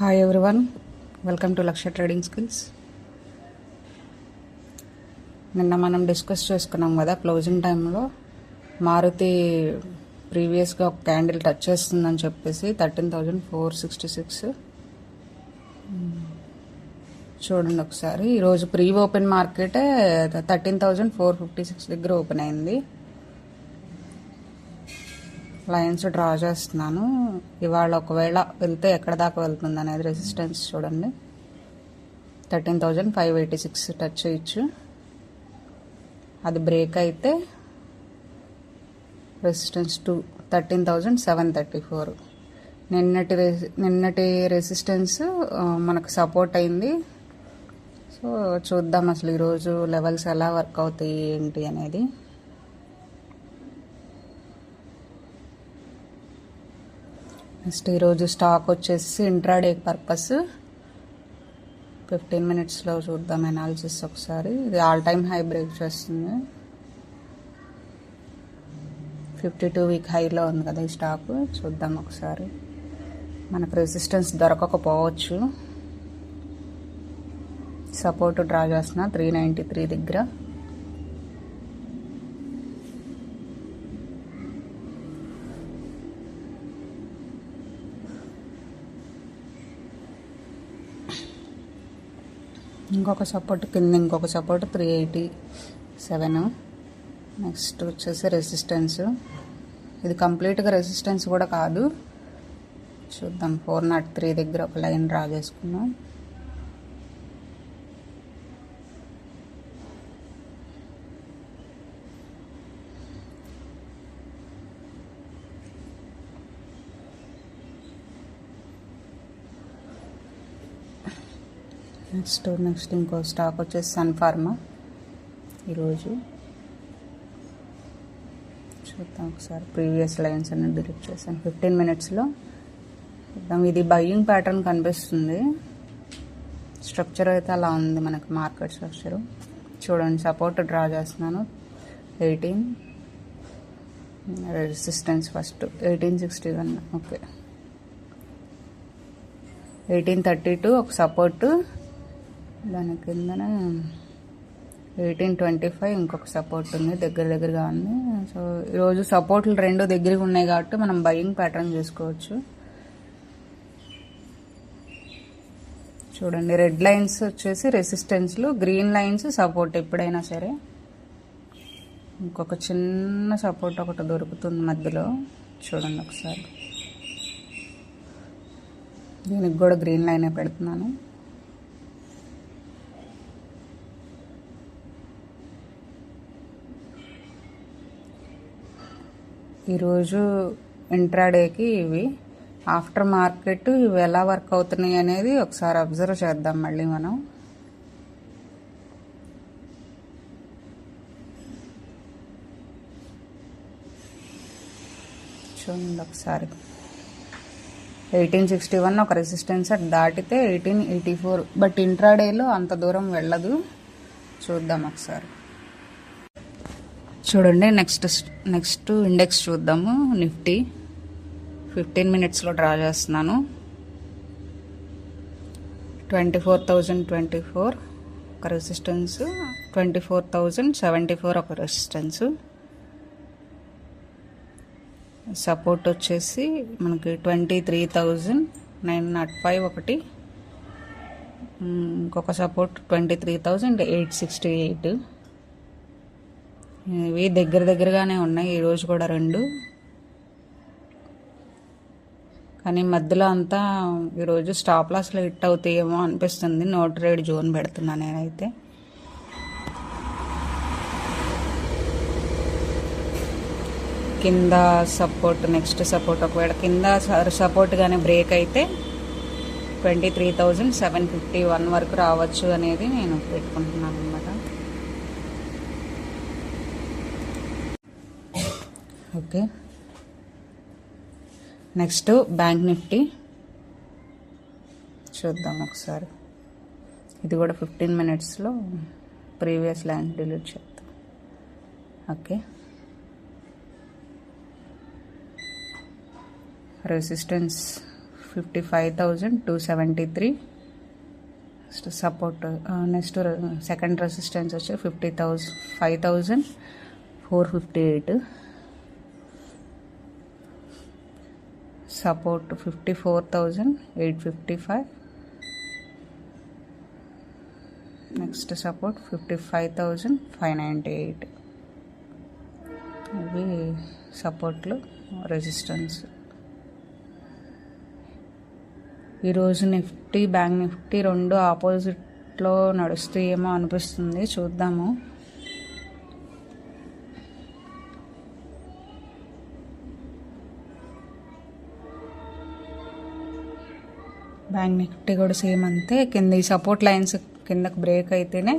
Hi everyone, welcome to lakh trading skills. నిన్న మనం discuss చేసుకున్నాం కదా, క్లోజింగ్ టైంలో మారుతి ప్రీవియస్గా ఒక క్యాండిల్ టచ్ చేస్తుందని చెప్పేసి 13,466 చూడండి ఒకసారి. ఈరోజు ప్రీ ఓపెన్ మార్కెటే 13,456 దగ్గర ఓపెన్ అయింది. లైన్స్ డ్రా చేస్తున్నాను. ఇవాళ ఒకవేళ వెళ్తే ఎక్కడ దాకా వెళ్తుంది అనేది రెసిస్టెన్స్ చూడండి. 13,586 టచ్ చేయొచ్చు. అది బ్రేక్ అయితే రెసిస్టెన్స్ 13,734. నిన్నటి రెసిస్టెన్స్ మనకు సపోర్ట్ అయింది. సో చూద్దాం అసలు ఈరోజు లెవెల్స్ ఎలా వర్క్ అవుతాయి ఏంటి అనేది. నెక్స్ట్ ఈరోజు స్టాక్ వచ్చేసి ఇంట్రాడే పర్పస్ 15 మినిట్స్లో చూద్దాం అనాలిసిస్ ఒకసారి. ఇది ఆల్ టైమ్ హై బ్రేక్ చేస్తుంది. 52 వీక్ హైలో ఉంది కదా ఈ స్టాక్. చూద్దాం ఒకసారి. మనకు రెసిస్టెన్స్ దొరకకపోవచ్చు. సపోర్ట్ డ్రా చేస్తున్నా 393 దగ్గర. ఇంకొక సపోర్ట్ కింద, ఇంకొక సపోర్ట్ 387. నెక్స్ట్ వచ్చేసి రెసిస్టెన్స్. ఇది కంప్లీట్గా రెసిస్టెన్స్ కూడా కాదు. చూద్దాం. 403 దగ్గర ఒక లైన్ డ్రా చేసుకున్నాం. నెక్స్ట్ ఇంకో స్టాక్ వచ్చేసి సన్ ఫార్మా. ఈరోజు చూద్దాం ఒకసారి. ప్రీవియస్ లైన్స్ అన్ని డిలీట్ చేశాను 15 మినిట్స్లో. చూద్దాం. ఇది బయ్యింగ్ ప్యాటర్న్ కనిపిస్తుంది. స్ట్రక్చర్ అయితే అలా ఉంది మనకి, మార్కెట్ స్ట్రక్చరు. చూడండి, సపోర్ట్ డ్రా చేస్తున్నాను 18. Resistance first 1861. ఓకే, 1832 ఒక సపోర్టు. దాని కిందనే 1825 ఇంకొక సపోర్ట్ ఉంది, దగ్గరగా ఉంది. సో ఈరోజు సపోర్ట్లు రెండు దగ్గరగా ఉన్నాయి కాబట్టి మనం బయ్యింగ్ ప్యాటర్న్ చేసుకోవచ్చు. చూడండి, రెడ్ లైన్స్ వచ్చేసి రెసిస్టెన్స్లు, గ్రీన్ లైన్స్ సపోర్ట్. ఎప్పుడైనా సరే ఇంకొక చిన్న సపోర్ట్ ఒకటి దొరుకుతుంది మధ్యలో. చూడండి ఒకసారి. దీనికి కూడా గ్రీన్ లైనే పెడుతున్నాను. ఈరోజు ఇంట్రాడేకి ఇవి. ఆఫ్టర్ మార్కెట్ ఇవి ఎలా వర్క్ అవుతున్నాయి అనేది ఒకసారి అబ్జర్వ్ చేద్దాం మళ్ళీ మనం. చూడండి ఒకసారి. 1861 ఒక రెసిస్టెన్స్ దాటితే 1884. బట్ ఇంట్రాడేలో అంత దూరం వెళ్ళదు. చూద్దాం ఒకసారి. చూడండి, నెక్స్ట్ ఇండెక్స్ చూద్దాము. నిఫ్టీ 15 మినిట్స్లో డ్రా చేస్తున్నాను. 24,024 ఒక రెసిస్టెన్స్, 24,074 ఒక రెసిస్టెన్స్. సపోర్ట్ వచ్చేసి మనకి 23,905 ఒకటి. ఇంకొక సపోర్ట్ 23,868. ఇవి దగ్గరగానే ఉన్నాయి. ఈరోజు కూడా రెండు. కానీ మధ్యలో అంతా ఈరోజు స్టాప్ లాస్లో హిట్ అవుతాయేమో అనిపిస్తుంది. నో ట్రేడ్ జోన్ పెడుతున్నాను నేనైతే. కింద సపోర్ట్, నెక్స్ట్ సపోర్ట్ ఒకవేళ కింద సపోర్ట్గానే బ్రేక్ అయితే 23,751 వరకు రావచ్చు అనేది నేను పెట్టుకుంటున్నాను అనమాట. ఓకే, నెక్స్ట్ బ్యాంక్ నిఫ్టీ చూద్దాం ఒకసారి. ఇది కూడా 15 మినిట్స్లో ప్రీవియస్ లైన్ డిలీట్ చేద్దాం. Okay, resistance 55,273. Next support next second resistance వచ్చి 5,458. సపోర్ట్ 54,855. Next support 55,598. ఇవి సపోర్ట్లు, రెసిస్టెన్స్. ఈరోజు నిఫ్టీ, బ్యాంక్ నిఫ్టీ రెండు ఆపోజిట్లో నడుస్తాయేమో అనిపిస్తుంది, చూద్దాము. బ్యాంక్ నిఫ్టీ కూడా సేమ్ అంతే. కింద ఈ సపోర్ట్ లైన్స్ కిందకు బ్రేక్ అయితేనే